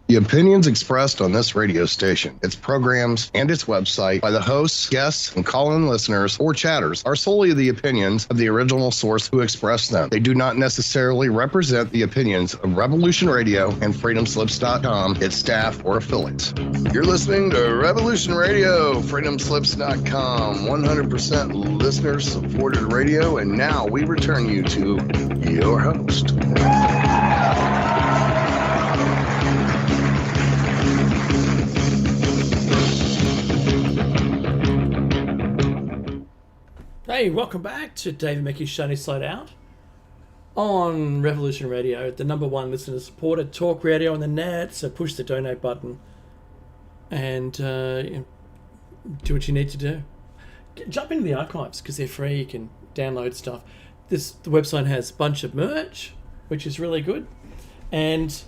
The opinions expressed on this radio station, its programs, and its website by the hosts, guests, and call-in listeners or chatters are solely the opinions of the original source who expressed them. They do not necessarily represent the opinions of Revolution Radio and FreedomSlips.com, its staff, or affiliates. You're listening to Revolution Radio, FreedomSlips.com, 100% listener-supported radio, and now we return you to your host. Hey, welcome back to David Mackey's Shiny Slide Out on Revolution Radio, the number one listener-supported talk radio on the net. So push the donate button and do what you need to do. Jump into the archives because they're free. You can download stuff. The website has a bunch of merch, which is really good, and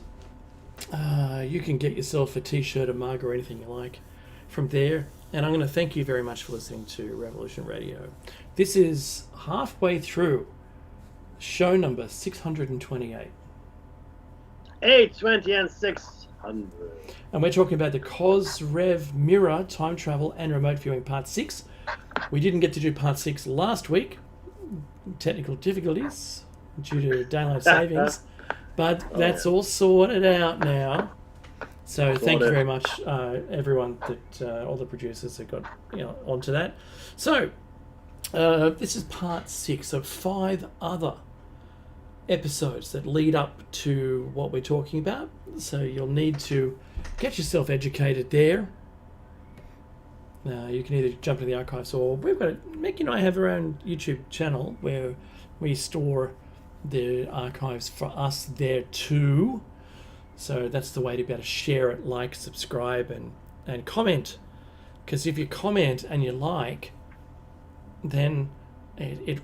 you can get yourself a t-shirt, a mug, or anything you like from there. And I'm going to thank you very much for listening to Revolution Radio. This is halfway through show number 628. 820 and 600. And we're talking about the Kozyrev mirror, time travel, and remote viewing part 6. We didn't get to do part 6 last week. Technical difficulties due to daylight savings. But that's all sorted out now. So thank you very much, everyone, that all the producers have got onto that. So this is part 6 of 5 other episodes that lead up to what we're talking about. So you'll need to get yourself educated there. You can either jump to the archives, or Mickey and I have our own YouTube channel where we store the archives for us there too. So that's the way to be able to share it, like, subscribe, and comment. Because if you comment and you like, then it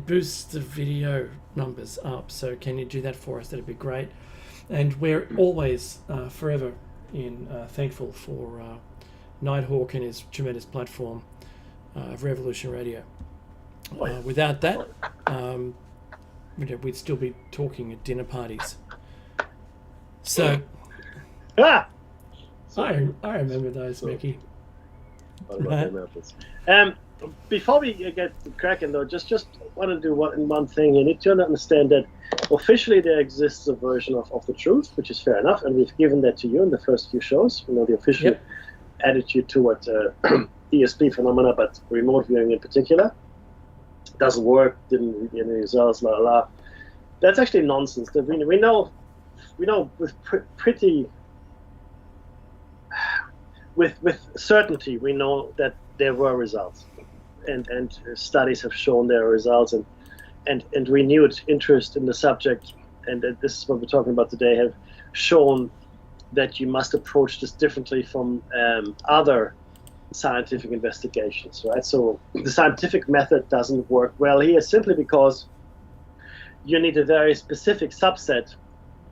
boosts the video numbers up. So can you do that for us? That'd be great. And we're always forever thankful for Nighthawk and his tremendous platform of Revolution Radio. Without that, we'd still be talking at dinner parties. So, I remember those, Mickey. Before we get cracking, though, just want to do one thing. You need to understand that officially there exists a version of the truth, which is fair enough, and we've given that to you in the first few shows. The official attitude toward ESP phenomena, but remote viewing in particular doesn't work. Didn't get any results. La la la. That's actually nonsense. That we know with with certainty, we know that there were results, and studies have shown there are results, and renewed interest in the subject, and this is what we're talking about today, have shown that you must approach this differently from other scientific investigations, right? So the scientific method doesn't work well here simply because you need a very specific subset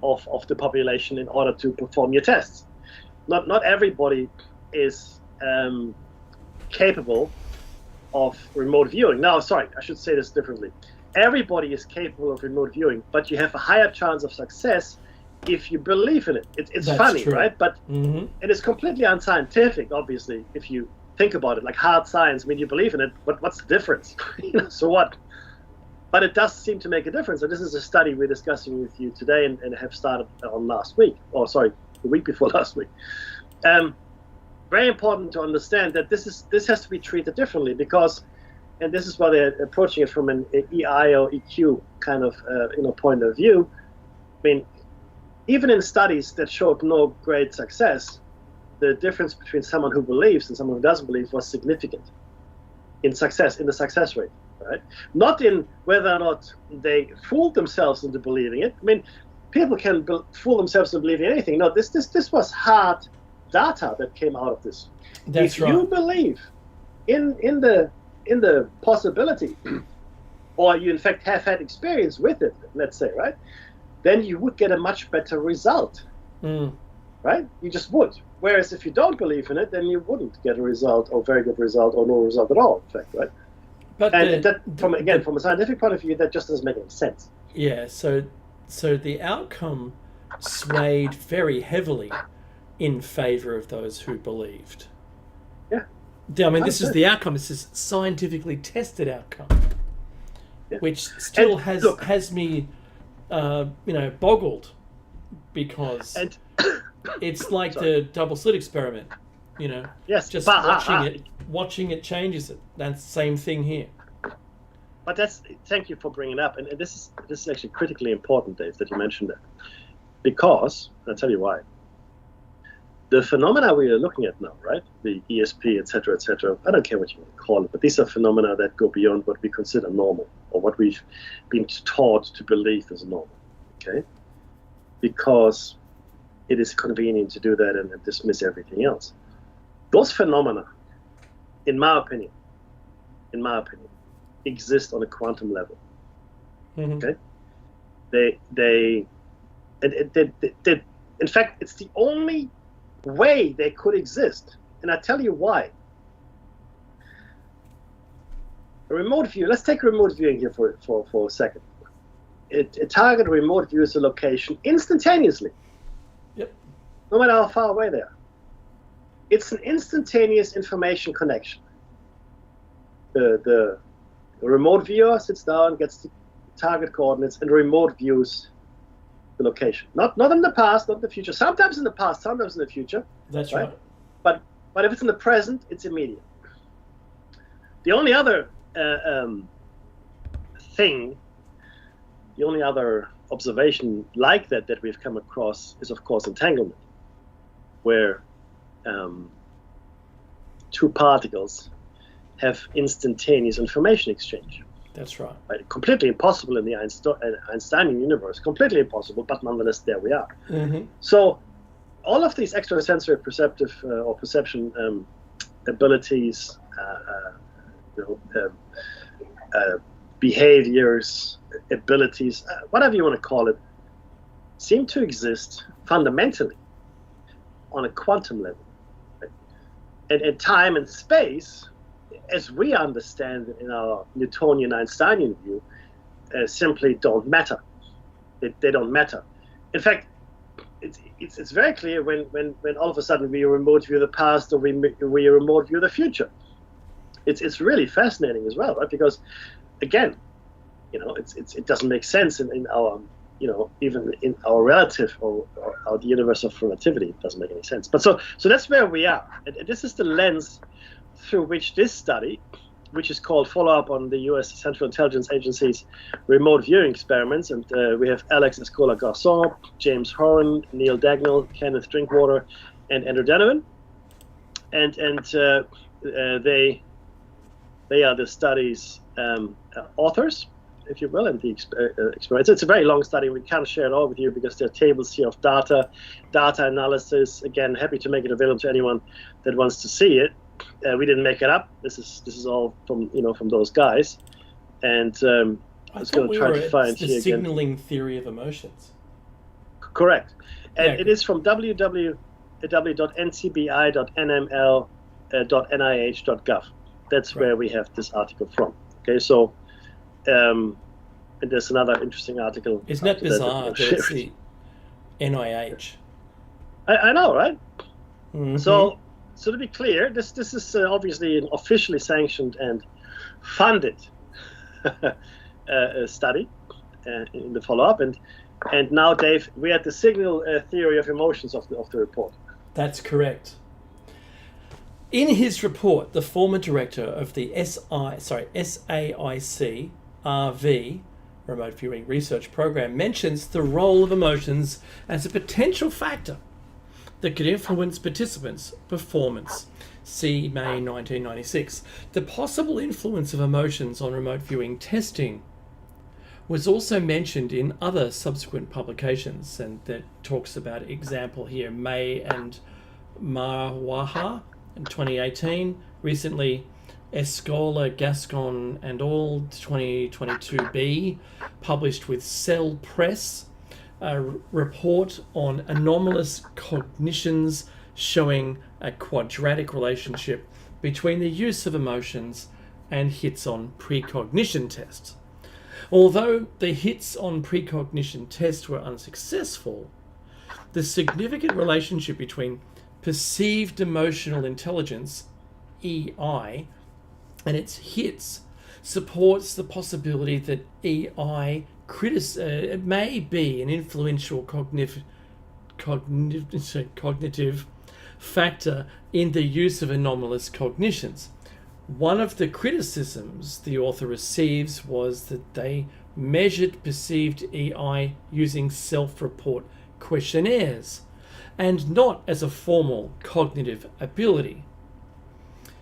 of the population in order to perform your tests. Not everybody is capable of remote viewing. No, sorry, I should say this differently. Everybody is capable of remote viewing, but you have a higher chance of success if you believe in it. It's funny, true. Right? But it is completely unscientific, obviously, if you think about it. Like hard science, you believe in it, but what's the difference? So what? But it does seem to make a difference. And this is a study we're discussing with you today and have started on last week. Oh, sorry, the week before last week. Very important to understand that this has to be treated differently because, and this is why they're approaching it from an EI or EQ kind of point of view. Even in studies that showed no great success, the difference between someone who believes and someone who doesn't believe was significant in the success rate. Right? Not in whether or not they fooled themselves into believing it. People can fool themselves into believing anything. No, this was hard data that came out of this. That's right. If you believe in the possibility, or you in fact have had experience with it, let's say, right, then you would get a much better result. Right? You just would. Whereas if you don't believe in it, then you wouldn't get a result, or very good result, or no result at all, in fact, right? But from a scientific point of view, that just doesn't make any sense. Yeah, so the outcome swayed very heavily in favor of those who believed. Yeah. I mean, this is the outcome. This is scientifically tested outcome, which still has me, boggled, because it's like the double slit experiment. Yes, just watching it changes it. That's the same thing here. But thank you for bringing it up, and this is actually critically important, Dave, that you mentioned that, because I'll tell you why. The phenomena we are looking at now, right? The ESP, etc., etc. I don't care what you want to call it, but these are phenomena that go beyond what we consider normal, or what we've been taught to believe is normal. Okay, because it is convenient to do that and dismiss everything else. Those phenomena, in my opinion, exist on a quantum level. Mm-hmm. Okay, they in fact, it's the only way they could exist, and I tell you why. A remote view. Let's take remote viewing here for a second. A target remote views a location instantaneously. Yep. No matter how far away they are. It's an instantaneous information connection. The remote viewer sits down, gets the target coordinates, and remote views the location. Not in the past, not in the future. Sometimes in the past, sometimes in the future. That's right. But if it's in the present, it's immediate. The only other the only other observation like that we've come across is, of course, entanglement, where two particles have instantaneous information exchange. That's right. Completely impossible in the Einsteinian universe. Completely impossible, but nonetheless, there we are. Mm-hmm. So, all of these extrasensory perceptive or perception abilities, behaviors, abilities, whatever you want to call it, seem to exist fundamentally on a quantum level. Right? And time and space, as we understand it in our Newtonian Einsteinian view, simply don't matter. They don't matter. In fact, it's very clear when all of a sudden we remote view the past or we remote view the future. It's really fascinating as well, right? Because again, it doesn't make sense in our even in our relative or the universe of relativity. It doesn't make any sense. But so that's where we are, and this is the lens through which this study, which is called Follow-up on the U.S. Central Intelligence Agency's remote viewing experiments, and we have Alex Escola-Garçon, James Horan, Neil Dagnall, Kenneth Drinkwater, and Andrew Donovan, and they are the study's authors, if you will, and the experiments. It's a very long study. We can't share it all with you because there are tables here of data analysis. Again, happy to make it available to anyone that wants to see it. We didn't make it up. This is all from those guys, and I was going to try to find the signaling theory of emotions. Correct, and it is from www.ncbi.nml.nih.gov. That's where we have this article from. Okay, so and there's another interesting article. Isn't that bizarre that it's the NIH? I know, right? Mm-hmm. So to be clear, this is obviously an officially sanctioned and funded study in the follow-up, and now, Dave, we're at the signal theory of emotions of the report. That's correct. In his report, the former director of the SAIC RV Remote Viewing Research Program mentions the role of emotions as a potential factor that could influence participants' performance. See May 1996. The possible influence of emotions on remote viewing testing was also mentioned in other subsequent publications, and that talks about example here, May and Marwaha in 2018. Recently, Escola, Gascon and all 2022b, published with Cell Press, a report on anomalous cognitions showing a quadratic relationship between the use of emotions and hits on precognition tests. Although the hits on precognition tests were unsuccessful, the significant relationship between perceived emotional intelligence, EI, and its hits supports the possibility that EI may be an influential cognitive factor in the use of anomalous cognitions. One of the criticisms the author receives was that they measured perceived EI using self-report questionnaires and not as a formal cognitive ability.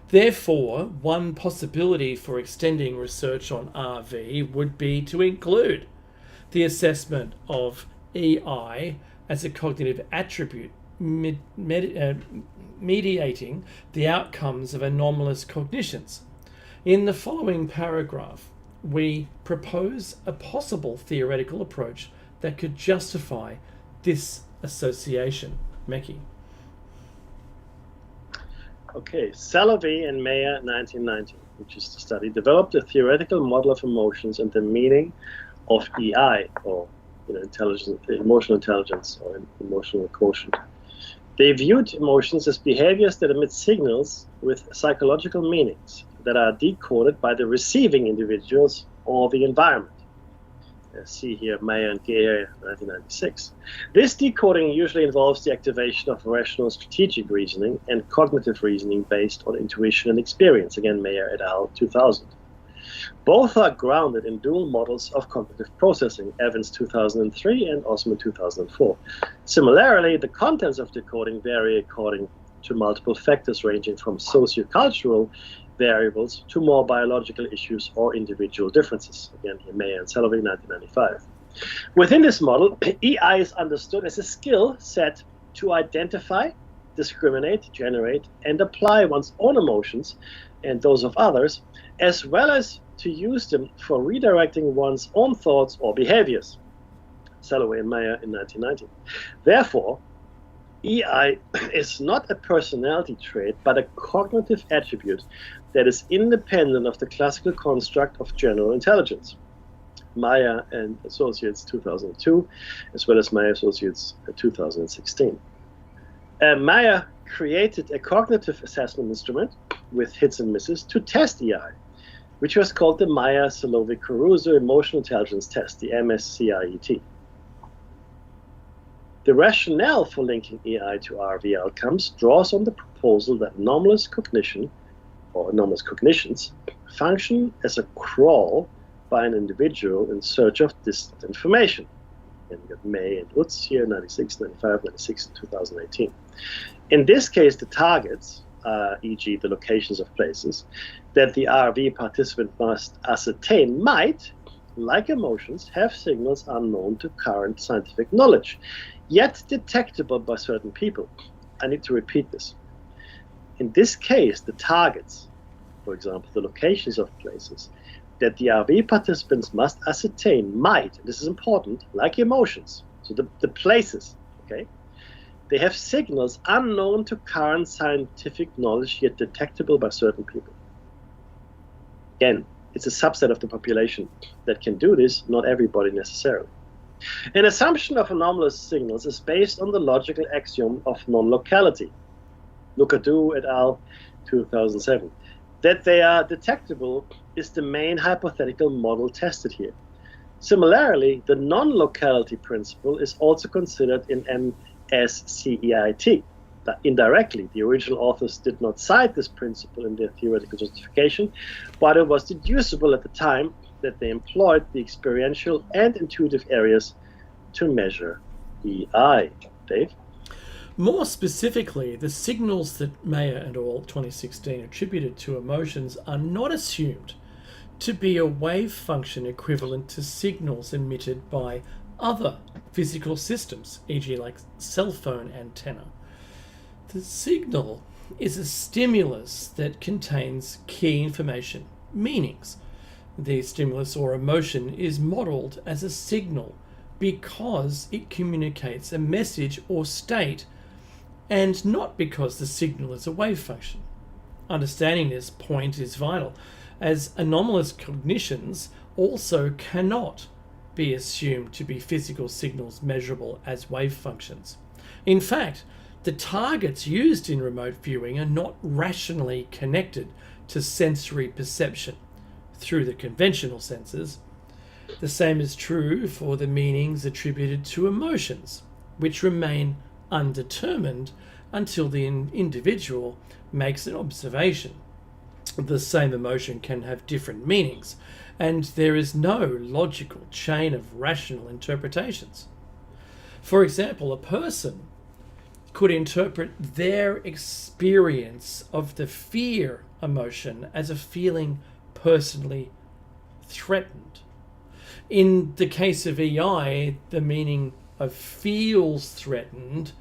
Therefore, one possibility for extending research on RV would be to include the assessment of EI as a cognitive attribute mediating the outcomes of anomalous cognitions. In the following paragraph, we propose a possible theoretical approach that could justify this association. Meki. Okay, Salovey and Mayer, 1990, which is the study, developed a theoretical model of emotions and the meaning of EI, or emotional intelligence, or emotional quotient. They viewed emotions as behaviors that emit signals with psychological meanings that are decoded by the receiving individuals or the environment. See here, Mayer and Geyer, 1996. This decoding usually involves the activation of rational strategic reasoning and cognitive reasoning based on intuition and experience. Again, Mayer et al., 2000. Both are grounded in dual models of cognitive processing, Evans 2003 and Osman 2004. Similarly, the contents of decoding vary according to multiple factors ranging from sociocultural variables to more biological issues or individual differences. Again, here, Mayer and Salovey, 1995. Within this model, EI is understood as a skill set to identify, discriminate, generate, and apply one's own emotions and those of others, as well as to use them for redirecting one's own thoughts or behaviors. Salovey and Mayer in 1990. Therefore, EI is not a personality trait, but a cognitive attribute that is independent of the classical construct of general intelligence. Mayer and Associates, 2002, as well as Mayer Associates, 2016. Mayer created a cognitive assessment instrument with hits and misses to test EI, which was called the Mayer-Salovey-Caruso Emotional Intelligence Test, the MSCIET. The rationale for linking EI to RV outcomes draws on the proposal that anomalous cognition, or anomalous cognitions, function as a crawl by an individual in search of distant information. And we got May and Utz here, 96, 95, 96, and 2018. In this case, the targets, e.g. the locations of places, that the RV participant must ascertain might, like emotions, have signals unknown to current scientific knowledge, yet detectable by certain people. I need to repeat this. In this case, the targets, for example, the locations of places, that the RV participants must ascertain might, this is important, like emotions, so the places, okay, they have signals unknown to current scientific knowledge, yet detectable by certain people. Again, it's a subset of the population that can do this, not everybody necessarily. An assumption of anomalous signals is based on the logical axiom of non-locality. Lucadou et al., 2007. That they are detectable is the main hypothetical model tested here. Similarly, the non-locality principle is also considered in MSCEIT. Indirectly, the original authors did not cite this principle in their theoretical justification, but it was deducible at the time that they employed the experiential and intuitive areas to measure EI. Dave? More specifically, the signals that Mayer and al. 2016 attributed to emotions are not assumed to be a wave function equivalent to signals emitted by other physical systems, e.g. like cell phone antenna. The signal is a stimulus that contains key information, meanings. The stimulus or emotion is modeled as a signal because it communicates a message or state, and not because the signal is a wave function. Understanding this point is vital, as anomalous cognitions also cannot be assumed to be physical signals measurable as wave functions. In fact, the targets used in remote viewing are not rationally connected to sensory perception through the conventional senses. The same is true for the meanings attributed to emotions, which remain undetermined until the individual makes an observation. The same emotion can have different meanings, and there is no logical chain of rational interpretations. For example, a person could interpret their experience of the fear emotion as a feeling personally threatened. In the case of EI, the meaning of feels threatened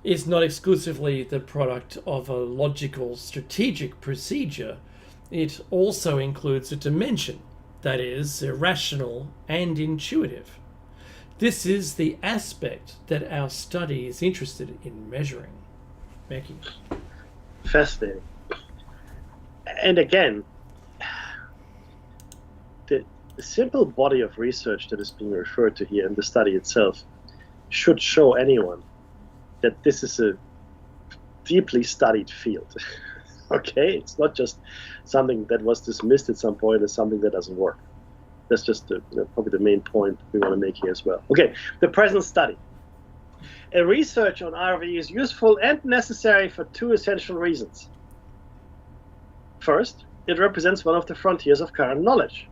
is not exclusively the product of a logical strategic procedure. It also includes a dimension that is irrational and intuitive. This is the aspect that our study is interested in measuring. Becky. Fascinating. And again, the simple body of research that is being referred to here in the study itself should show anyone that this is a deeply studied field. Okay? It's not just something that was dismissed at some point as something that doesn't work. That's just probably the main point we want to make here as well. Okay, the present study. A research on RV is useful and necessary for two essential reasons. First, it represents one of the frontiers of current knowledge.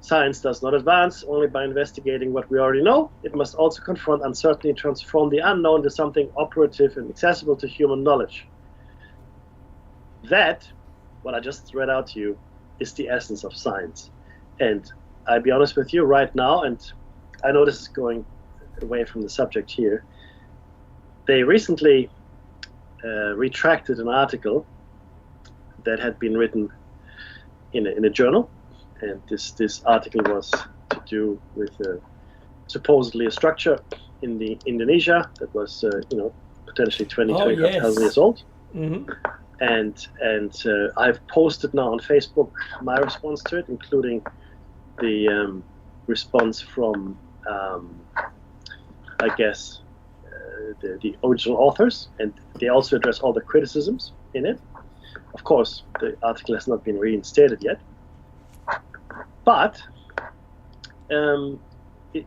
Science does not advance only by investigating what we already know. It must also confront uncertainty and transform the unknown to something operative and accessible to human knowledge. That, what I just read out to you, is the essence of science. And I'll be honest with you right now, and I know this is going away from the subject here. They recently retracted an article that had been written in a journal, and this article was to do with supposedly a structure in the Indonesia that was potentially 25,000 years old. Mm-hmm. And I've posted now on Facebook my response to it, including the response from I guess the original authors, and they also address all the criticisms in it. Of course, the article has not been reinstated yet, but it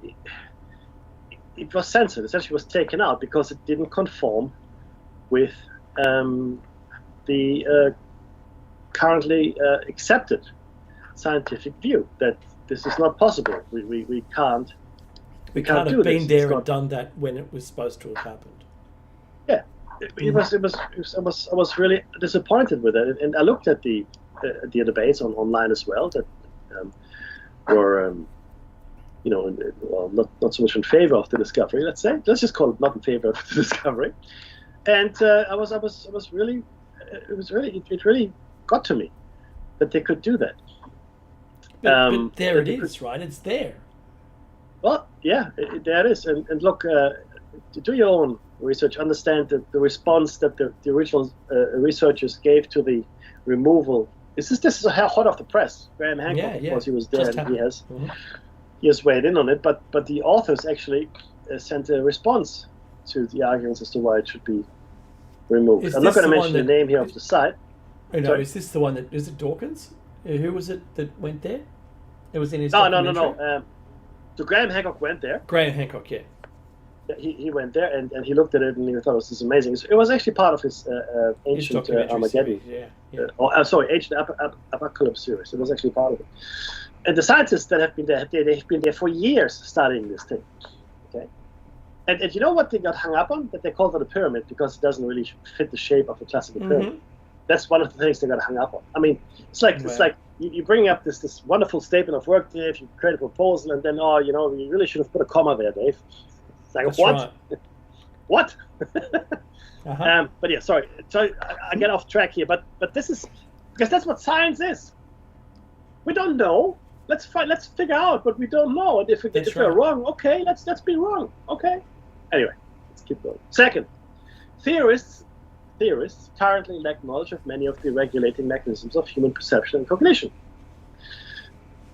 was censored. Essentially, was taken out because it didn't conform with the currently accepted scientific view that this is not possible. We can't. We can't have been there and done that when it was supposed to have happened. Yeah, I was really disappointed with it, and I looked at the debates online as well that were not so much in favor of the discovery. Let's just call it not in favor of the discovery. And it really got to me that they could do that. But there it is, right? It's there. Well, yeah, there it is. And look, do your own research. Understand that the response that the original researchers gave to the removal. This is hot off the press. Graham Hancock, of course, he was there, and he has weighed in on it. But the authors actually sent a response to the arguments as to why it should be removed. I'm not going to mention the name here of the site. No, is this the one that is it Dawkins? Who was it that went there? It was in his No. So Graham Hancock went there. Graham Hancock, yeah. He went there and he looked at it and he thought this is amazing. It was actually part of his Ancient Armageddon. Series, Ancient Apocalypse series. It was actually part of it. And the scientists that have been there, they've been there for years studying this thing. Okay. And you know what they got hung up on? That they called it a pyramid because it doesn't really fit the shape of a classical pyramid. That's one of the things they got hung up on. I mean, it's like you bring up this wonderful statement of work, Dave. You create a proposal, and then we really should have put a comma there, Dave. It's like, that's what? Right. What? But yeah, sorry. So I get off track here. But this is because that's what science is. We don't know. Let's figure out what we don't know. And if we're wrong, okay, let's be wrong. Okay. Anyway, let's keep going. Second, theorists currently lack knowledge of many of the regulating mechanisms of human perception and cognition.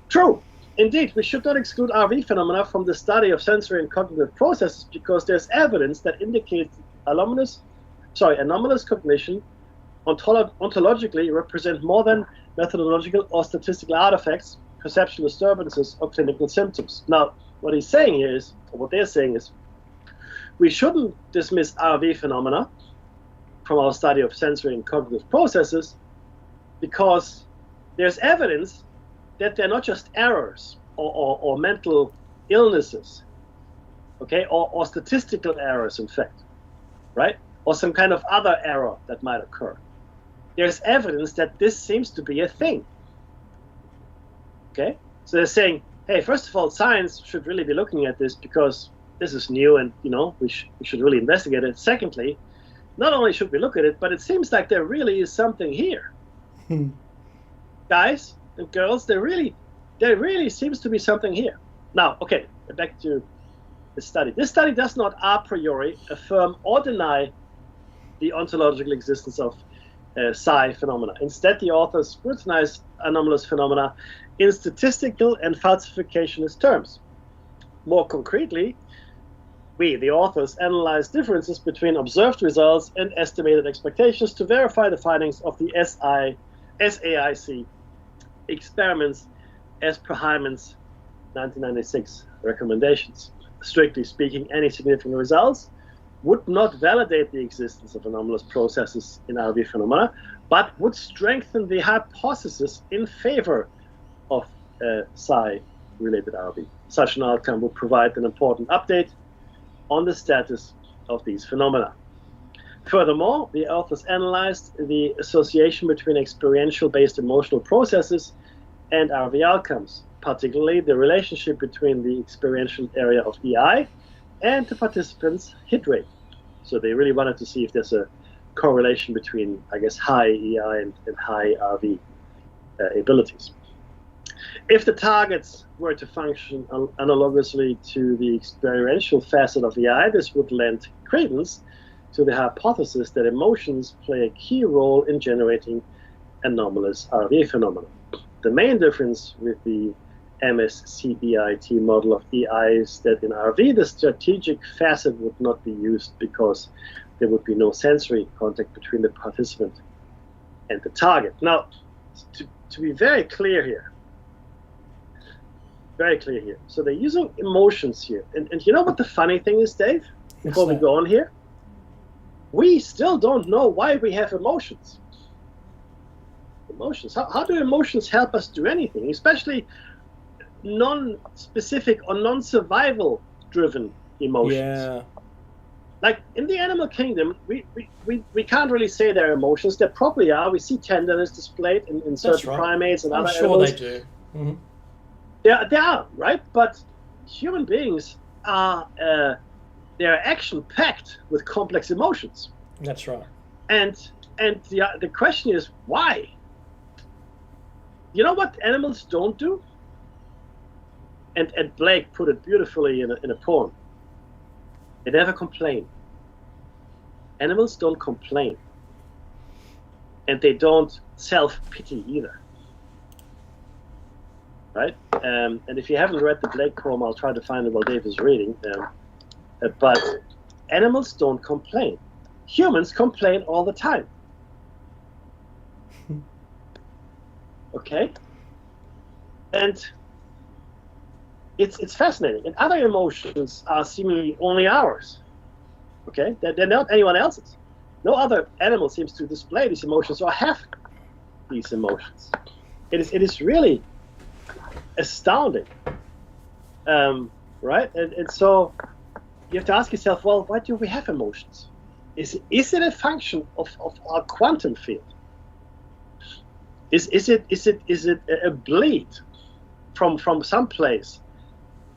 True. indeed, we should not exclude RV phenomena from the study of sensory and cognitive processes because there's evidence that indicates anomalous cognition ontologically represent more than methodological or statistical artifacts, perceptual disturbances, or clinical symptoms. Now, what they're saying is, we shouldn't dismiss RV phenomena from our study of sensory and cognitive processes because there's evidence that they're not just errors or mental illnesses, okay, or statistical errors, in fact, right? Or some kind of other error that might occur. There's evidence that this seems to be a thing, okay? So they're saying, hey, first of all, science should really be looking at this because this is new and, we should really investigate it. Secondly, not only should we look at it, but it seems like there really is something here. Guys and girls, there really seems to be something here. Now, okay, back to the study. This study does not a priori affirm or deny the ontological existence of psi phenomena. Instead, the authors scrutinize anomalous phenomena in statistical and falsificationist terms. More concretely, we, the authors, analyze differences between observed results and estimated expectations to verify the findings of the SAIC experiments as per Hyman's 1996 recommendations. Strictly speaking, any significant results would not validate the existence of anomalous processes in RV phenomena, but would strengthen the hypothesis in favor of psi-related RV. Such an outcome would provide an important update on the status of these phenomena. Furthermore, the authors analyzed the association between experiential-based emotional processes and RV outcomes, particularly the relationship between the experiential area of EI and the participants' hit rate. So they really wanted to see if there's a correlation between, I guess, high EI and high RV abilities. If the targets were to function analogously to the experiential facet of EI, this would lend credence to the hypothesis that emotions play a key role in generating anomalous RV phenomena. The main difference with the MSCEIT model of EI is that in RV, the strategic facet would not be used because there would be no sensory contact between the participant and the target. Now, to be very clear here, so they're using emotions here. And you know what the funny thing is, Dave? Before we go on here? We still don't know why we have emotions. Emotions. How do emotions help us do anything, especially non-specific or non-survival driven emotions? Yeah. Like in the animal kingdom, we can't really say they're emotions. There probably are. We see tenderness displayed in certain primates and other animals. I'm sure they do. Mm-hmm. They are, right? But human beings are they're action-packed with complex emotions. That's right. And the question is, why? You know what animals don't do? And Blake put it beautifully in a poem. They never complain. Animals don't complain. And they don't self-pity either. Right? And if you haven't read the Blake poem, I'll try to find it while Dave is reading. But animals don't complain. Humans complain all the time. Okay? And it's fascinating. And other emotions are seemingly only ours. Okay? They're not anyone else's. No other animal seems to display these emotions or have these emotions. It is really astounding. Right? And so you have to ask yourself, well, why do we have emotions? Is it a function of our quantum field? Is it a bleed from some place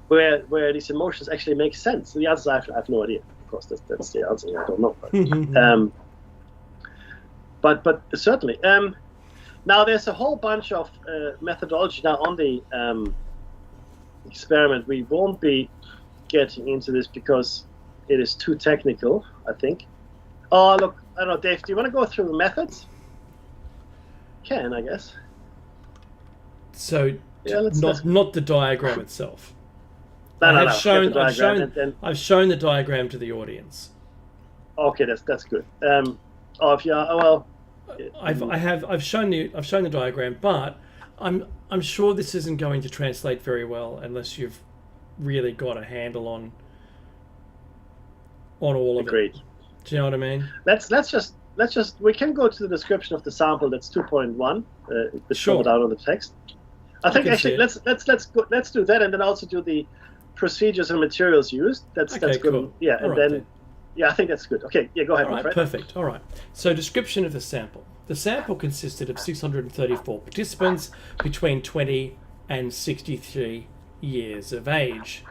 where these emotions actually make sense? The answer I have no idea. Of course, that's the answer. I don't know. But certainly. Now there's a whole bunch of methodology now on the experiment. We won't be getting into this because it is too technical, I think. Oh, look, I don't know, Dave, do you want to go through the methods? Can, I guess. So Yeah, not the diagram itself. I've shown the diagram to the audience. Okay, that's good. I've shown the diagram, but I'm sure this isn't going to translate very well unless you've really got a handle on all of it. Do you know what I mean? Let's just we can go to the description of the sample. That's 2.1. It's covered out of the text. I think actually let's do that, and then also do the procedures and materials used. That's good. Cool. Yeah, and then. Yeah, I think that's good. Okay, yeah, go ahead. All right, perfect. All right. So, description of the sample. The sample consisted of 634 participants between 20 and 63 years of age.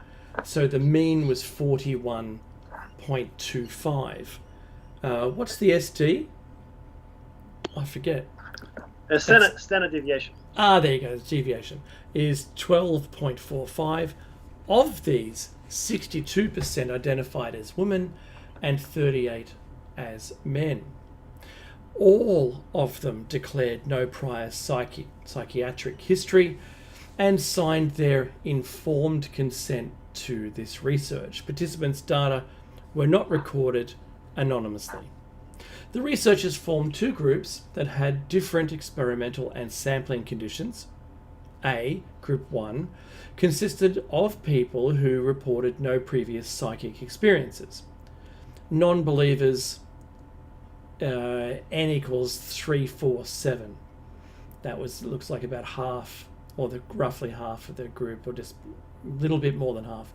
So, the mean was 41.25. What's the SD? I forget. Standard deviation. There you go. The deviation is 12.45. Of these, 62% identified as women and 38 as men. All of them declared no prior psychiatric history and signed their informed consent to this research. Participants' data were not recorded anonymously. The researchers formed two groups that had different experimental and sampling conditions. Group 1, consisted of people who reported no previous psychic experiences. Non-believers, N equals 347. That looks like about half, or roughly half of the group, or just a little bit more than half.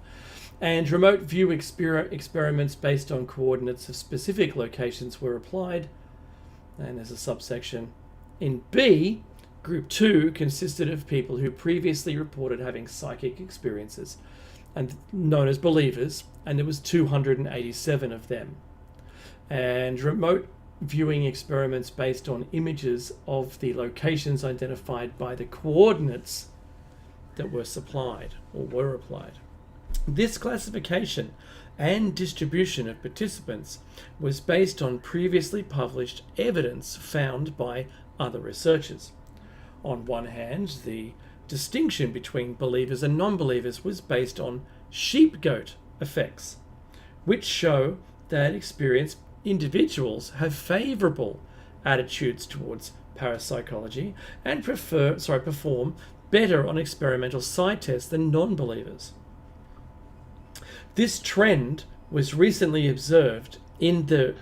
And remote view experiments based on coordinates of specific locations were applied. And there's a subsection. In B, Group 2 consisted of people who previously reported having psychic experiences, and known as believers, and there was 287 of them. And remote viewing experiments based on images of the locations identified by the coordinates that were supplied or were applied. This classification and distribution of participants was based on previously published evidence found by other researchers. On one hand, the distinction between believers and non-believers was based on sheep-goat effects, which show that experienced individuals have favourable attitudes towards parapsychology and perform better on experimental side tests than non-believers. This trend was recently observed in the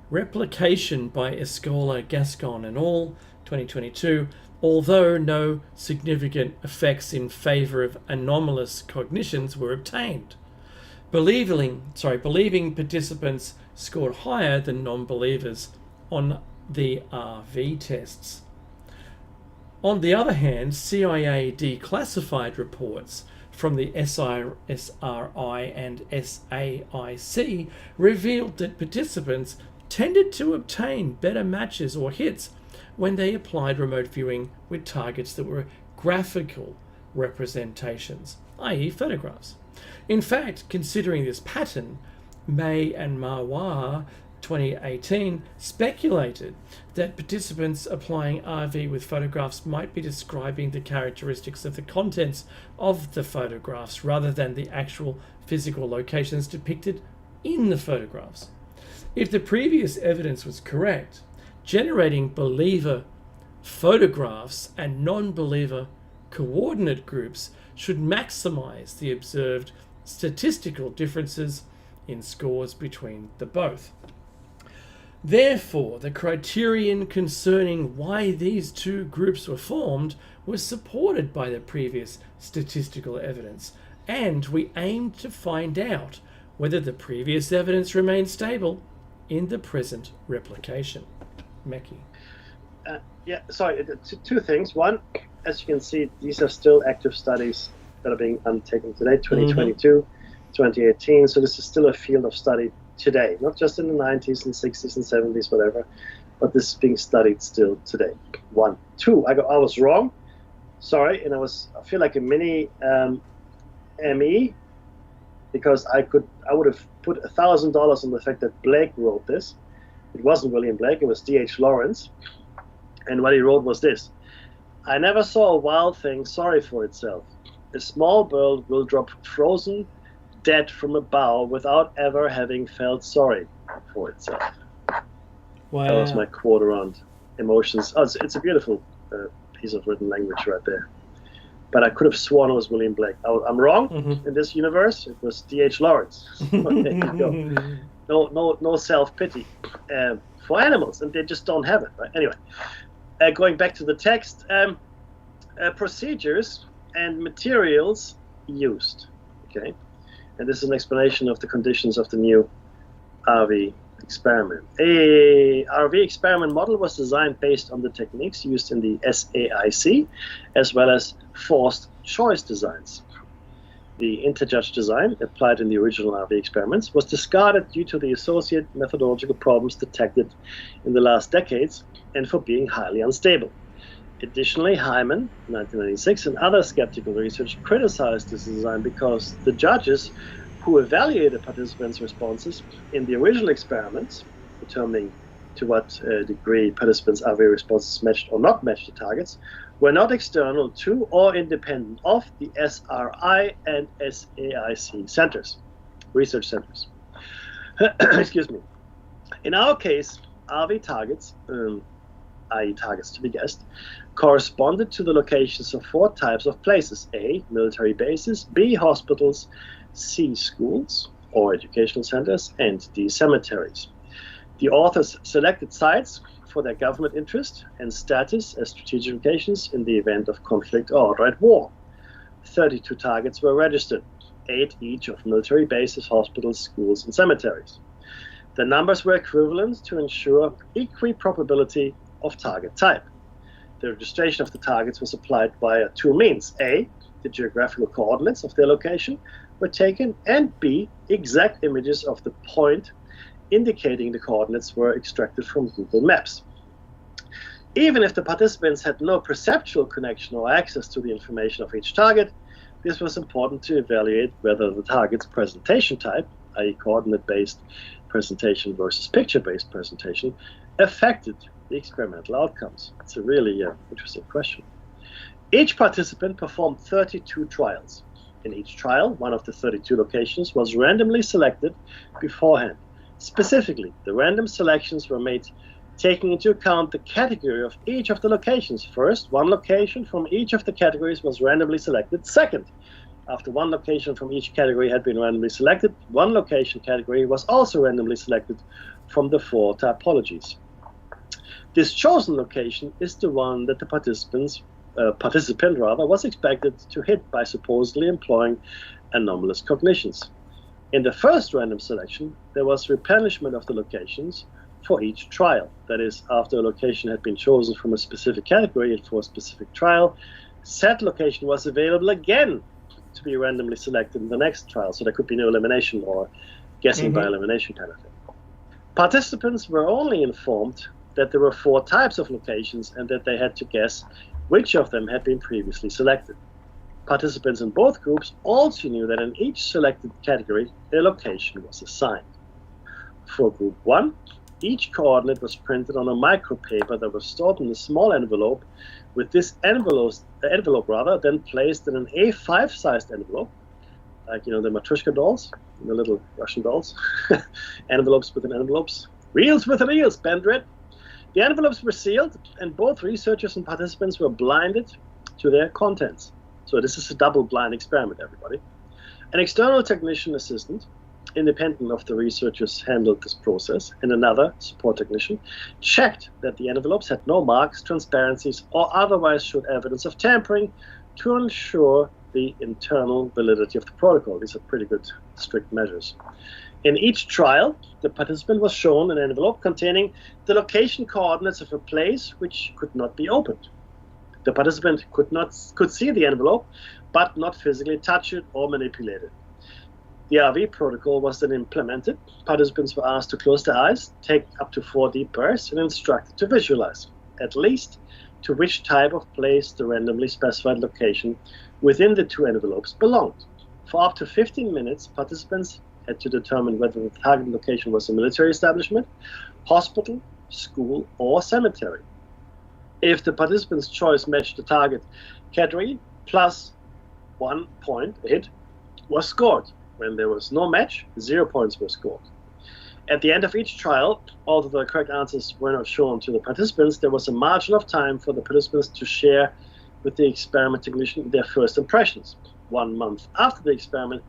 replication by Escola, Gascon and al. 2022, although no significant effects in favour of anomalous cognitions were obtained. Believing participants scored higher than non-believers on the RV tests. On the other hand, CIA declassified reports from the SRI and SAIC revealed that participants tended to obtain better matches or hits when they applied remote viewing with targets that were graphical representations, i.e. photographs. In fact, considering this pattern, May and Marwar 2018 speculated that participants applying RV with photographs might be describing the characteristics of the contents of the photographs rather than the actual physical locations depicted in the photographs. If the previous evidence was correct, generating believer photographs and non-believer coordinate groups should maximize the observed statistical differences in scores between the both. Therefore, the criterion concerning why these two groups were formed was supported by the previous statistical evidence, and we aimed to find out whether the previous evidence remained stable in the present replication. Meki. Two things. One, as you can see, these are still active studies that are being undertaken today, 2022, 2018. So this is still a field of study today, not just in the 90s and 60s and 70s, whatever, but this is being studied still today. One. Two, I was wrong. Sorry, and I feel like a mini ME, because I would have put $1,000 on the fact that Blake wrote this. It wasn't William Blake, it was D.H. Lawrence. And what he wrote was this: I never saw a wild thing sorry for itself. A small bird will drop frozen dead from a bough without ever having felt sorry for itself. Wow. That was my quote around emotions. Oh, it's a beautiful piece of written language right there. But I could have sworn it was William Blake. I'm wrong. In this universe. It was D.H. Lawrence. There you go. No self-pity for animals, and they just don't have it. Right? Anyway, going back to the text, procedures and materials used. Okay, and this is an explanation of the conditions of the new RV experiment. A RV experiment model was designed based on the techniques used in the SAIC, as well as forced choice designs. The interjudge design, applied in the original RV experiments, was discarded due to the associated methodological problems detected in the last decades and for being highly unstable. Additionally, Hyman, 1996, and other skeptical researchers criticized this design because the judges who evaluated participants' responses in the original experiments, determining to what degree participants' RV responses matched or not matched the targets, were not external to or independent of the SRI and SAIC centers, research centers. Excuse me. In our case, RV targets, i.e. targets to be guessed, corresponded to the locations of 4 types of places: A, military bases; B, hospitals; C, schools or educational centers; and D, cemeteries. The authors selected sites for their government interest and status as strategic locations in the event of conflict or outright war. 32 targets were registered, 8 each of military bases, hospitals, schools, and cemeteries. The numbers were equivalent to ensure equal probability of target type. The registration of the targets was applied via 2 means. A, the geographical coordinates of their location were taken, and B, exact images of the point indicating the coordinates were extracted from Google Maps. Even if the participants had no perceptual connection or access to the information of each target, this was important to evaluate whether the target's presentation type, i.e. coordinate-based presentation versus picture-based presentation, affected the experimental outcomes. It's a really interesting question. Each participant performed 32 trials. In each trial, one of the 32 locations was randomly selected beforehand. Specifically, the random selections were made taking into account the category of each of the locations. First, one location from each of the categories was randomly selected. Second, after one location from each category had been randomly selected, one location category was also randomly selected from the 4 typologies. This chosen location is the one that the participant was expected to hit by supposedly employing anomalous cognitions. In the first random selection, there was replenishment of the locations for each trial. That is, after a location had been chosen from a specific category and for a specific trial, said location was available again to be randomly selected in the next trial. So there could be no elimination or guessing by elimination kind of thing. Participants were only informed that there were 4 types of locations and that they had to guess which of them had been previously selected. Participants in both groups also knew that in each selected category, a location was assigned. For Group 1, each coordinate was printed on a micropaper that was stored in a small envelope, with this envelope then placed in an A5-sized envelope, like the Matryoshka dolls, the little Russian dolls, envelopes within envelopes, reels within reels, Bendrit. The envelopes were sealed, and both researchers and participants were blinded to their contents. So this is a double-blind experiment, everybody. An external technician assistant, independent of the researchers, handled this process, and another support technician checked that the envelopes had no marks, transparencies, or otherwise showed evidence of tampering to ensure the internal validity of the protocol. These are pretty good, strict measures. In each trial, the participant was shown an envelope containing the location coordinates of a place which could not be opened. The participant could see the envelope, but not physically touch it or manipulate it. The RV protocol was then implemented. Participants were asked to close their eyes, take up to 4 deep breaths, and instructed to visualize, at least, to which type of place the randomly specified location within the 2 envelopes belonged. For up to 15 minutes, participants had to determine whether the target location was a military establishment, hospital, school, or cemetery. If the participant's choice matched the target category, plus 1 point a hit was scored. When there was no match, 0 points were scored. At the end of each trial, although the correct answers were not shown to the participants, there was a margin of time for the participants to share with the experiment technician their first impressions. 1 month after the experiment,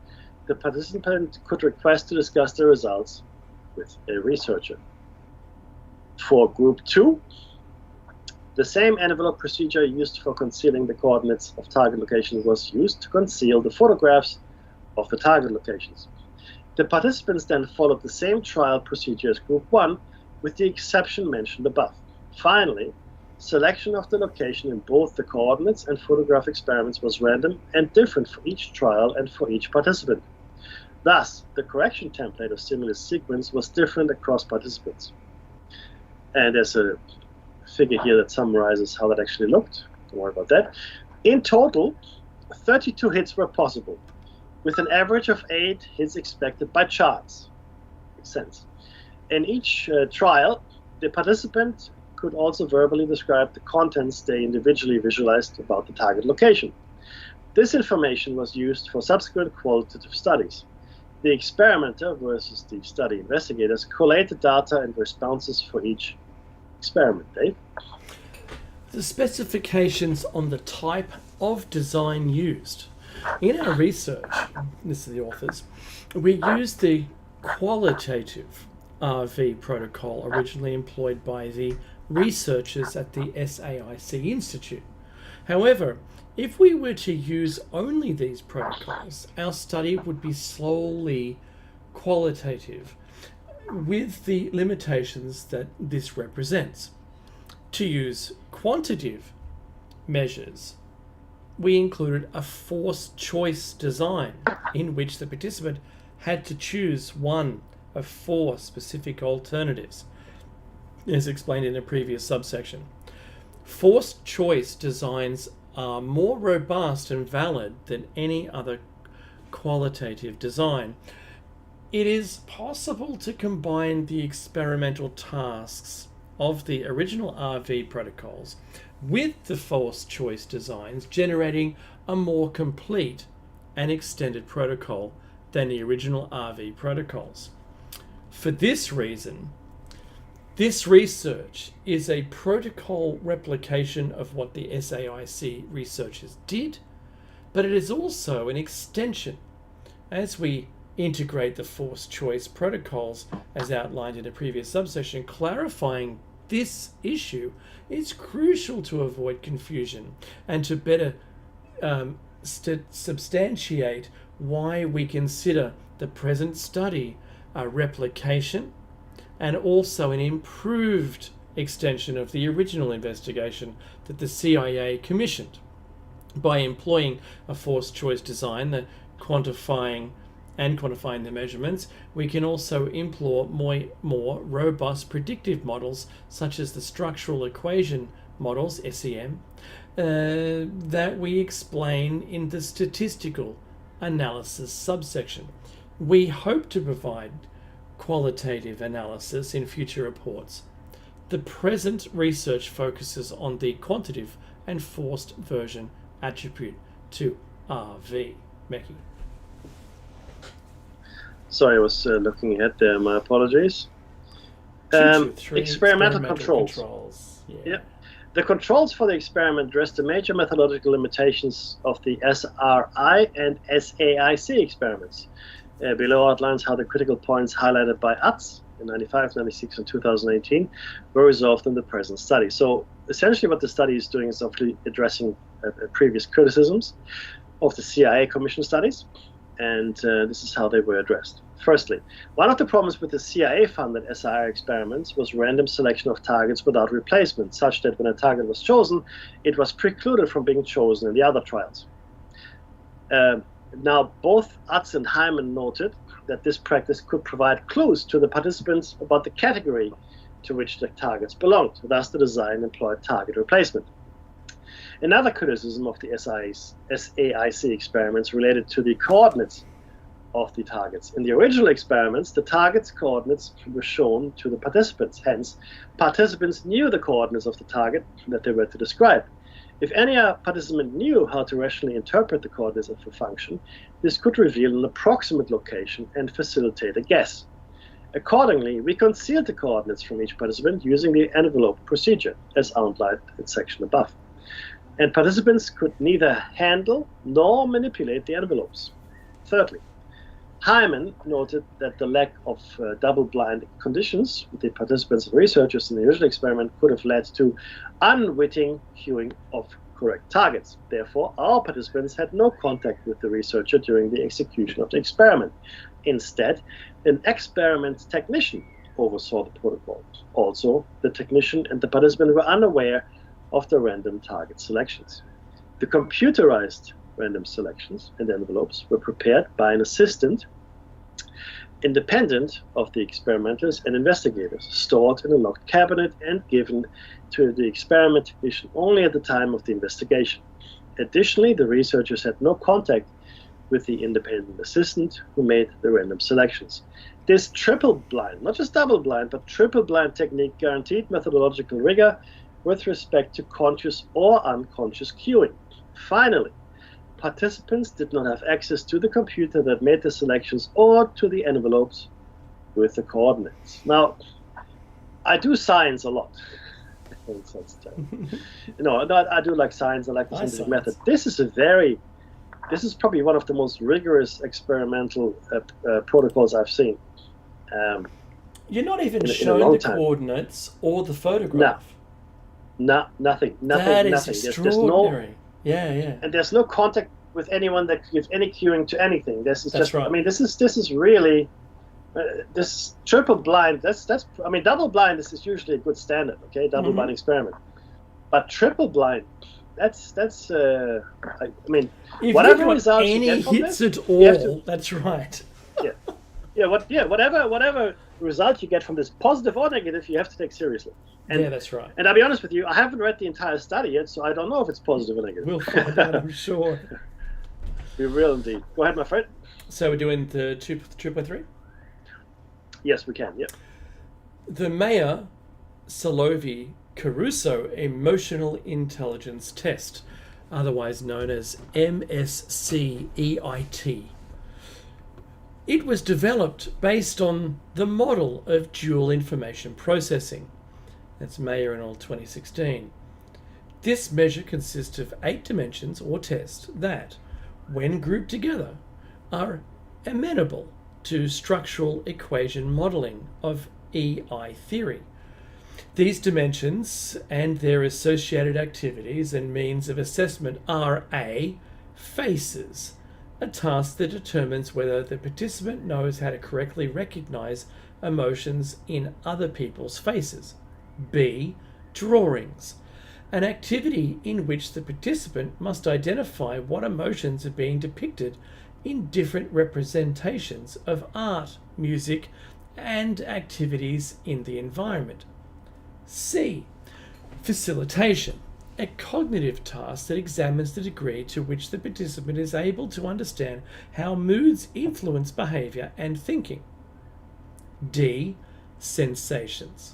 the participant could request to discuss the results with a researcher. For group 2, the same envelope procedure used for concealing the coordinates of target locations was used to conceal the photographs of the target locations. The participants then followed the same trial procedure as group 1, with the exception mentioned above. Finally, selection of the location in both the coordinates and photograph experiments was random and different for each trial and for each participant. Thus, the correction template of stimulus sequence was different across participants. And there's a figure here that summarizes how that actually looked. Don't worry about that. In total, 32 hits were possible, with an average of 8 hits expected by chance. Makes sense. In each trial, the participant could also verbally describe the contents they individually visualized about the target location. This information was used for subsequent qualitative studies. The experimenter versus the study investigators collated data and responses for each experiment. Dave? The specifications on the type of design used. In our research, this is the authors, we used the qualitative RV protocol originally employed by the researchers at the SAIC Institute. However, if we were to use only these protocols, our study would be solely qualitative, with the limitations that this represents. To use quantitative measures, we included a forced choice design in which the participant had to choose one of 4 specific alternatives, as explained in a previous subsection. Forced choice designs are more robust and valid than any other qualitative design. It is possible to combine the experimental tasks of the original RV protocols with the forced choice designs, generating a more complete and extended protocol than the original RV protocols. For this reason, this research is a protocol replication of what the SAIC researchers did, but it is also an extension. As we integrate the forced choice protocols as outlined in a previous subsection, clarifying this issue is crucial to avoid confusion and to better substantiate why we consider the present study a replication and also an improved extension of the original investigation that the CIA commissioned. By employing a forced choice design, the quantifying the measurements, we can also employ more robust predictive models such as the structural equation models, SEM, that we explain in the statistical analysis subsection. We hope to provide qualitative analysis in future reports. The present research focuses on the quantitative and forced version attribute to RV. Meki. Sorry, I was looking ahead there. My apologies. Experimental controls. Yeah. The controls for the experiment address the major methodological limitations of the SRI and SAIC experiments. Below outlines how the critical points highlighted by UTS in 95, 96, and 2018 were resolved in the present study. So essentially what the study is doing is obviously addressing previous criticisms of the CIA commission studies, and this is how they were addressed. Firstly, one of the problems with the CIA-funded SIR experiments was random selection of targets without replacement, such that when a target was chosen, it was precluded from being chosen in the other trials. Now, both Utz and Hyman noted that this practice could provide clues to the participants about the category to which the targets belonged. Thus, the design employed target replacement. Another criticism of the SAIC experiments related to the coordinates of the targets. In the original experiments, the target's coordinates were shown to the participants. Hence, participants knew the coordinates of the target that they were to describe. If any participant knew how to rationally interpret the coordinates of a function, this could reveal an approximate location and facilitate a guess. Accordingly, we concealed the coordinates from each participant using the envelope procedure, as outlined in the section above. And participants could neither handle nor manipulate the envelopes. Thirdly, Hyman noted that the lack of double-blind conditions with the participants and researchers in the original experiment could have led to unwitting cueing of correct targets. Therefore, our participants had no contact with the researcher during the execution of the experiment. Instead, an experiment technician oversaw the protocol. Also, the technician and the participant were unaware of the random target selections. The computerized random selections and envelopes were prepared by an assistant independent of the experimenters and investigators, stored in a locked cabinet and given to the experiment technician only at the time of the investigation. Additionally, the researchers had no contact with the independent assistant who made the random selections. This triple blind, not just double blind, but triple blind technique guaranteed methodological rigor with respect to conscious or unconscious cueing. Finally, participants did not have access to the computer that made the selections or to the envelopes with the coordinates. Now, I do science a lot. I do like science. I like the scientific method. This is probably one of the most rigorous experimental protocols I've seen. You're not even shown the coordinates or the photograph. No, nothing. That is extraordinary. Yeah. And there's no contact with anyone that gives any cueing to anything. This is That's right. I mean, this is really this triple blind. Double blind is usually a good standard. Okay, double blind experiment, but triple blind. That's if whatever results you get from hits this, at all. That's right. Whatever result you get from this, positive or negative, you have to take seriously. Yeah, that's right. And I'll be honest with you, I haven't read the entire study yet, so I don't know if it's positive or negative. We'll find out, I'm sure. We will indeed. Go ahead, my friend. So we're doing the 2.3? Yes, we can, yeah. The Mayer Solovey Caruso Emotional Intelligence Test, otherwise known as MSCEIT. It was developed based on the model of dual information processing. That's Mayer et al. 2016. This measure consists of 8 dimensions or tests that, when grouped together, are amenable to structural equation modeling of EI theory. These dimensions and their associated activities and means of assessment are A. Faces, a task that determines whether the participant knows how to correctly recognize emotions in other people's faces. B. Drawings, an activity in which the participant must identify what emotions are being depicted in different representations of art, music, and activities in the environment. C. Facilitation, a cognitive task that examines the degree to which the participant is able to understand how moods influence behavior and thinking. D. Sensations,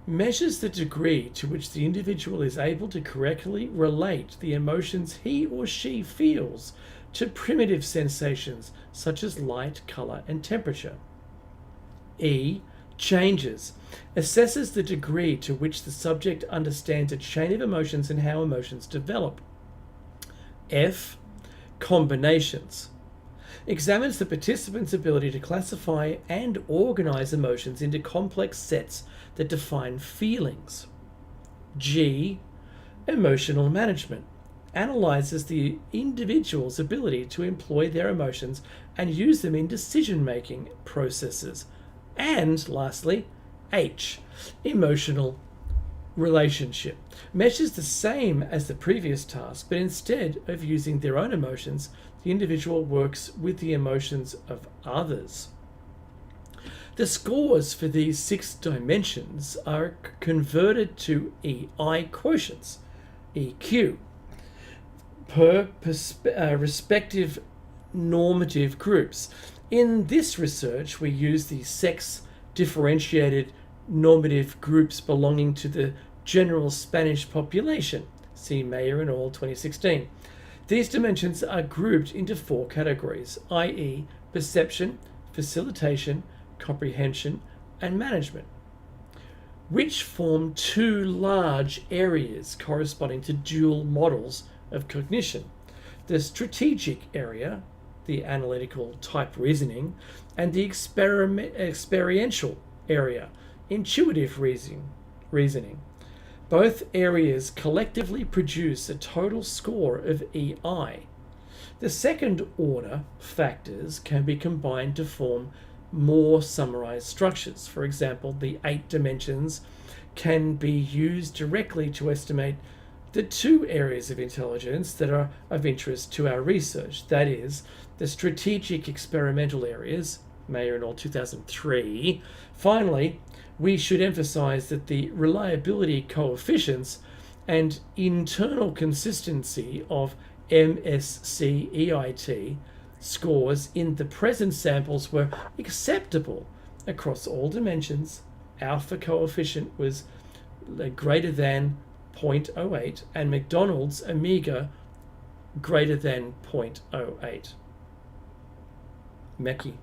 measures the degree to which the individual is able to correctly relate the emotions he or she feels to primitive sensations such as light, color, and temperature. E. Changes, assesses the degree to which the subject understands a chain of emotions and how emotions develop. F. Combinations, examines the participant's ability to classify and organize emotions into complex sets that define feelings. G. Emotional management, analyzes the individual's ability to employ their emotions and use them in decision-making processes. And lastly, H. Emotional relationship, measures the same as the previous task, but instead of using their own emotions, the individual works with the emotions of others. The scores for these 6 dimensions are converted to EI quotients, EQ, per respective normative groups. In this research, we use the sex-differentiated normative groups belonging to the general Spanish population. See Mayer et al. 2016. These dimensions are grouped into 4 categories, i.e. perception, facilitation, comprehension, and management, which form 2 large areas corresponding to dual models of cognition. The strategic area, the analytical type reasoning, and the experiential area, intuitive reasoning. Both areas collectively produce a total score of EI. The second order factors can be combined to form more summarized structures. For example, the 8 dimensions can be used directly to estimate the 2 areas of intelligence that are of interest to our research, that is, the strategic experimental areas, Mayer et al. 2003. Finally, we should emphasize that the reliability coefficients and internal consistency of MSCEIT scores in the present samples were acceptable across all dimensions. Alpha coefficient was greater than 0.08 and McDonald's omega greater than 0.08. Meki.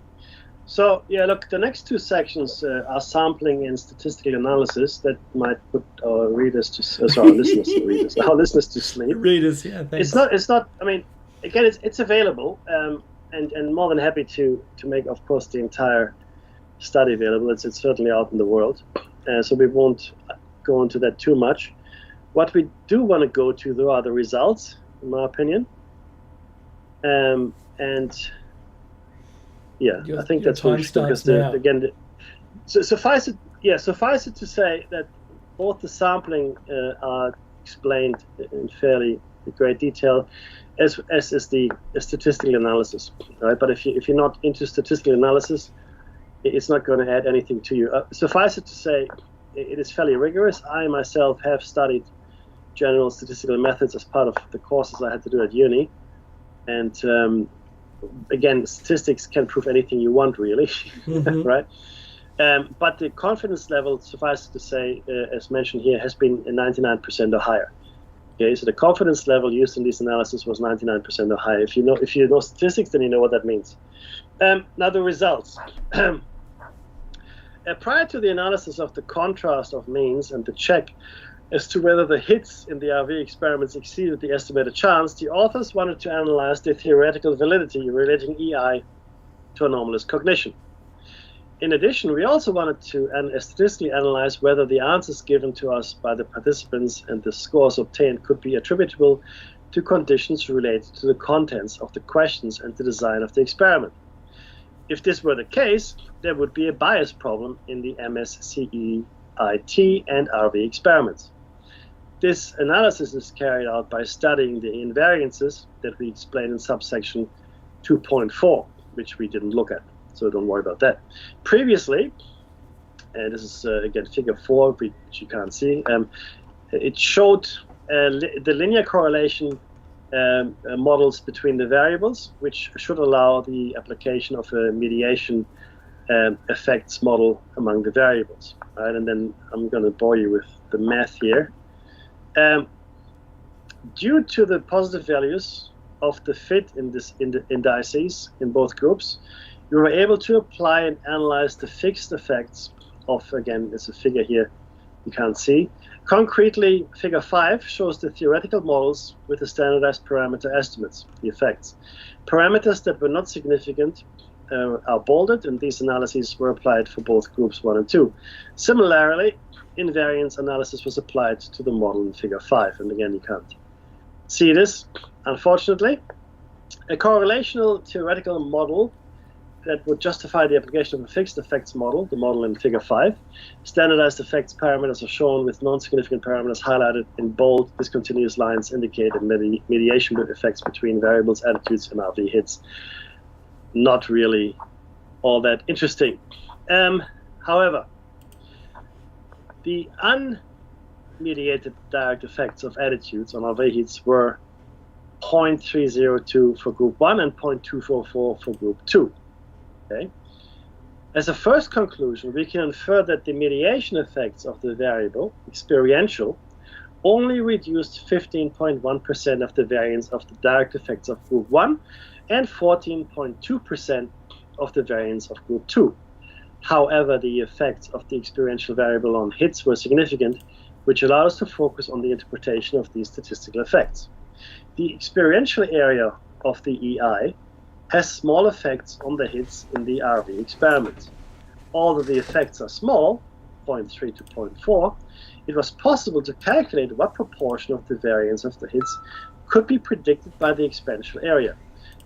So, yeah, look, the next 2 sections are sampling and statistical analysis that might put our readers to, our listeners to readers, our listeners to sleep. Readers, yeah, thanks. It's not, I mean, again, it's available, and more than happy to make, of course, the entire study available. It's certainly out in the world, so we won't go into that too much. What we do want to go to, though, are the results, in my opinion, and yeah, I think that's what we should do, because suffice it to say that both the sampling are explained in fairly great detail, as is the statistical analysis, right? But if you're not into statistical analysis, it's not going to add anything to you. Suffice it to say, it is fairly rigorous. I myself have studied general statistical methods as part of the courses I had to do at uni, and again, statistics can prove anything you want, really, right? But the confidence level, suffice to say, as mentioned here, has been 99% or higher. Okay, so the confidence level used in this analysis was 99% or higher. If you know statistics, then you know what that means. Now the results. Prior to the analysis of the contrast of means and the check as to whether the hits in the RV experiments exceeded the estimated chance, the authors wanted to analyze the theoretical validity relating EI to anomalous cognition. In addition, we also wanted to statistically analyze whether the answers given to us by the participants and the scores obtained could be attributable to conditions related to the contents of the questions and the design of the experiment. If this were the case, there would be a bias problem in the MSCEIT and RV experiments. This analysis is carried out by studying the invariances that we explained in subsection 2.4, which we didn't look at, so don't worry about that. Previously, and this is again figure 4, which you can't see, it showed the linear correlation models between the variables, which should allow the application of a mediation effects model among the variables. Right? And then I'm going to bore you with the math here. Due to the positive values of the fit in the indices in both groups, we were able to apply and analyze the fixed effects of, again, there's a figure here you can't see. Concretely, figure 5 shows the theoretical models with the standardized parameter estimates, the effects. Parameters that were not significant are bolded, and these analyses were applied for both groups 1 and 2. Similarly, invariance analysis was applied to the model in figure 5, and again, you can't see this, unfortunately. A correlational theoretical model that would justify the application of a fixed effects model, the model in figure 5. Standardized effects parameters are shown with non-significant parameters highlighted in bold. Discontinuous lines indicate a mediation effects between variables, attitudes, and RV hits. Not really all that interesting. However, the unmediated direct effects of attitudes on RV hits were 0.302 for group 1 and 0.244 for group 2. Okay? As a first conclusion, we can infer that the mediation effects of the variable, experiential, only reduced 15.1% of the variance of the direct effects of group 1 and 14.2% of the variance of group 2. However, the effects of the experiential variable on hits were significant, which allowed us to focus on the interpretation of these statistical effects. The experiential area of the EI has small effects on the hits in the RV experiment. Although the effects are small, 0.3 to 0.4, it was possible to calculate what proportion of the variance of the hits could be predicted by the experiential area,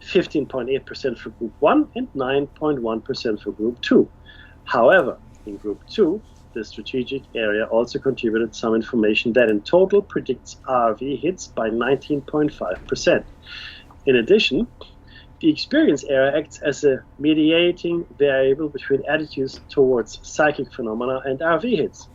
15.8% for group 1 and 9.1% for group 2. However, in group 2, the strategic area also contributed some information that in total predicts RV hits by 19.5%. In addition, the experience area acts as a mediating variable between attitudes towards psychic phenomena and RV hits.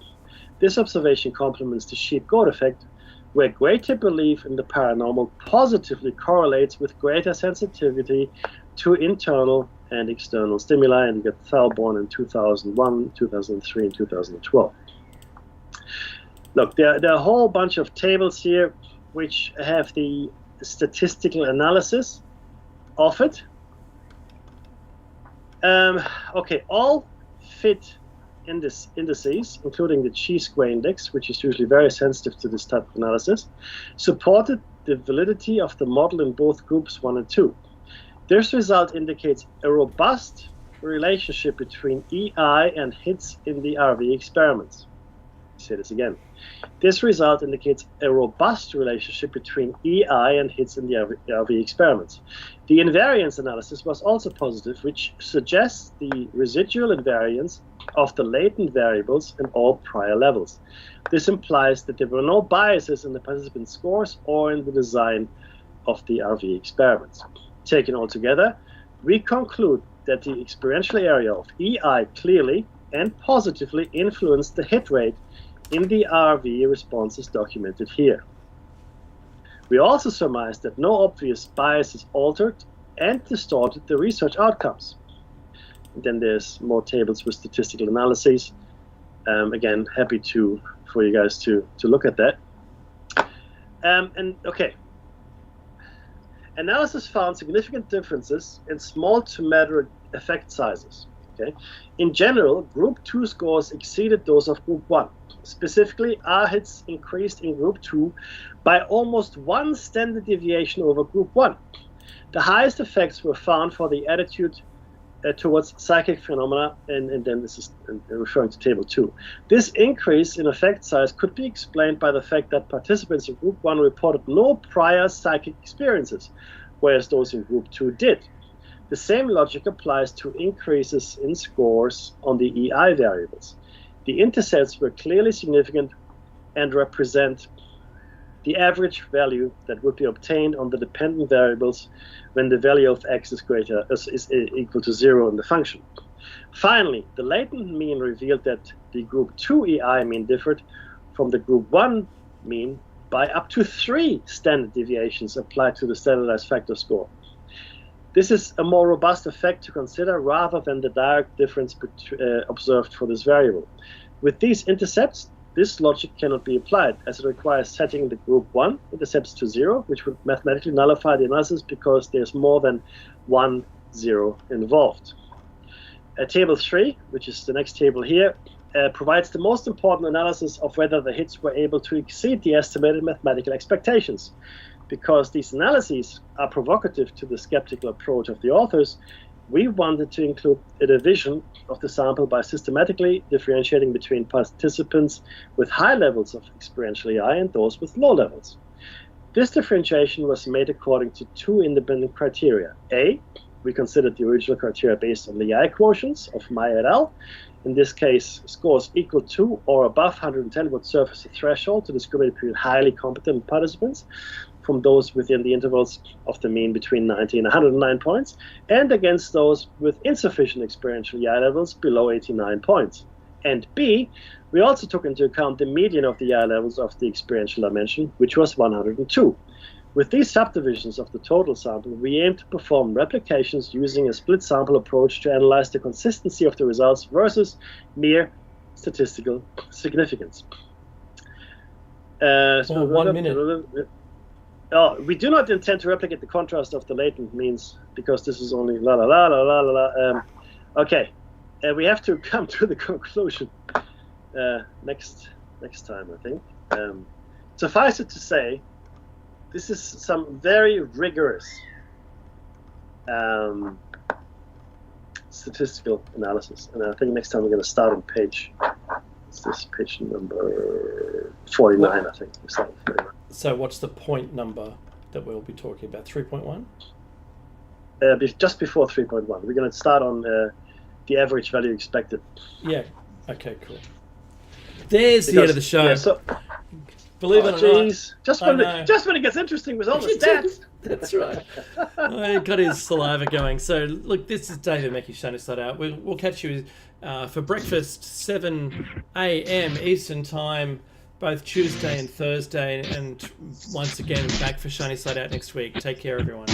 This observation complements the sheep-goat effect, where greater belief in the paranormal positively correlates with greater sensitivity to internal and external stimuli, and you get Thalborn in 2001, 2003, and 2012. Look, there are a whole bunch of tables here which have the statistical analysis of it. Okay, all fit indices, including the chi-square index, which is usually very sensitive to this type of analysis, supported the validity of the model in both groups 1 and 2. This result indicates a robust relationship between EI and hits in the RV experiments. I'll say this again. This result indicates a robust relationship between EI and hits in the RV experiments. The invariance analysis was also positive, which suggests the residual invariance of the latent variables in all prior levels. This implies that there were no biases in the participant scores or in the design of the RV experiments. Taken all together, we conclude that the experiential area of EI clearly and positively influenced the hit rate in the RV responses documented here. We also surmise that no obvious biases altered and distorted the research outcomes. And then there's more tables with statistical analyses. Again, happy for you guys to look at that. Okay. Analysis found significant differences in small to moderate effect sizes. Okay. In general, group 2 scores exceeded those of group 1. Specifically, R hits increased in group 2 by almost 1 standard deviation over group 1. The highest effects were found for the attitude towards psychic phenomena, and then this is referring to table 2. This increase in effect size could be explained by the fact that participants in group 1 reported no prior psychic experiences, whereas those in group 2 did. The same logic applies to increases in scores on the EI variables. The intercepts were clearly significant and represent the average value that would be obtained on the dependent variables when the value of x is equal to 0 in the function. Finally, the latent mean revealed that the group 2 EI mean differed from the group 1 mean by up to 3 standard deviations applied to the standardized factor score. This is a more robust effect to consider rather than the direct difference observed for this variable. With these intercepts, this logic cannot be applied, as it requires setting the group 1 intercepts to 0, which would mathematically nullify the analysis because there's more than 1 0 involved. Table 3, which is the next table here, provides the most important analysis of whether the hits were able to exceed the estimated mathematical expectations. Because these analyses are provocative to the skeptical approach of the authors, we wanted to include a division of the sample by systematically differentiating between participants with high levels of experiential EI and those with low levels. This differentiation was made according to 2 independent criteria. A, we considered the original criteria based on the EI quotients of Meyer et al. In this case, scores equal to or above 110 would serve as a threshold to discriminate between highly competent participants from those within the intervals of the mean between 90 and 109 points, and against those with insufficient experiential EI levels below 89 points. And B, we also took into account the median of the EI levels of the experiential dimension, which was 102. With these subdivisions of the total sample, we aim to perform replications using a split sample approach to analyze the consistency of the results versus mere statistical significance. So 1 minute. We do not intend to replicate the contrast of the latent means because this is only la la la la la la. Okay, we have to come to the conclusion next time, I think. Suffice it to say, this is some very rigorous statistical analysis, and I think next time we're going to start on page number 49. I think we start on 49. So what's the point number that we'll be talking about? 3.1? Just before 3.1. We're going to start on the average value expected. Yeah. Okay, cool. There's the end of the show. Yeah, so, believe it or not. Just when it gets interesting with all the stats. That's right. He got his saliva going. So, look, this is David Mackey, Shiny Side Out. We'll catch you for breakfast, 7 a.m. Eastern Time, both Tuesday and Thursday. And once again, back for Shiny Side Out next week. Take care, everyone.